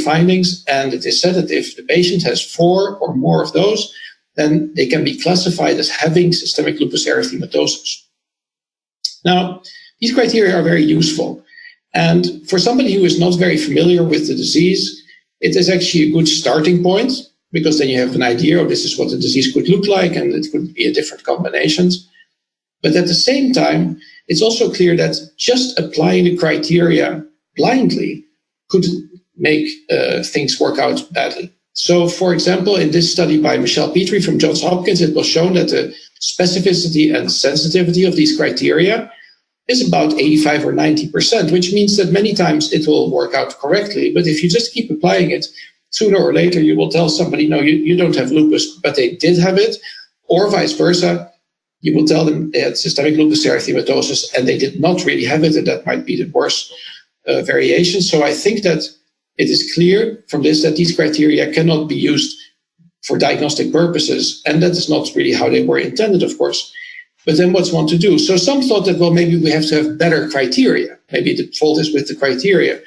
findings, and it is said that if the patient has 4 or more of those, then they can be classified as having systemic lupus erythematosus. Now, these criteria are very useful. And for somebody who is not very familiar with the disease, it is actually a good starting point, because then you have an idea of this is what the disease could look like, and it could be a different combinations. But at the same time, it's also clear that just applying the criteria blindly could make things work out badly. So, for example, in this study by Michelle Petrie from Johns Hopkins, it was shown that the specificity and sensitivity of these criteria is about 85 or 90%, which means that many times it will work out correctly. But if you just keep applying it, sooner or later you will tell somebody, no, you don't have lupus, but they did have it, or vice versa. You will tell them they had systemic lupus erythematosus and they did not really have it, and that might be the worst variation. So I think that it is clear from this that these criteria cannot be used for diagnostic purposes, and that is not really how they were intended, of course. But then what's one to do? So some thought that, well, maybe we have to have better criteria. Maybe the fault is with the criteria.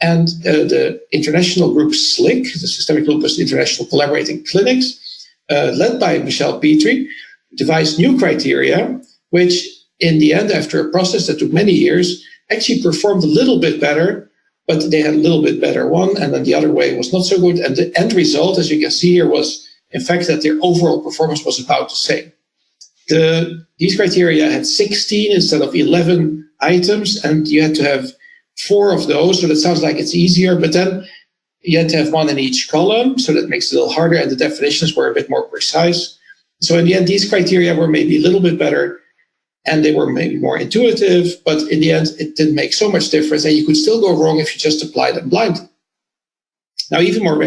And the international group SLIC, the Systemic Lupus International Collaborating Clinics, led by Michelle Petrie, devised new criteria, which in the end, after a process that took many years, actually performed a little bit better, but they had a little bit better one, and then the other way was not so good. And the end result, as you can see here, was, in fact, that their overall performance was about the same. These criteria had 16 instead of 11 items, and you had to have 4 of those, so that sounds like it's easier, but then you had to have 1 in each column, so that makes it a little harder, and the definitions were a bit more precise. So in the end, these criteria were maybe a little bit better, and they were maybe more intuitive, but in the end, it didn't make so much difference, and you could still go wrong if you just apply them blindly. Now, even more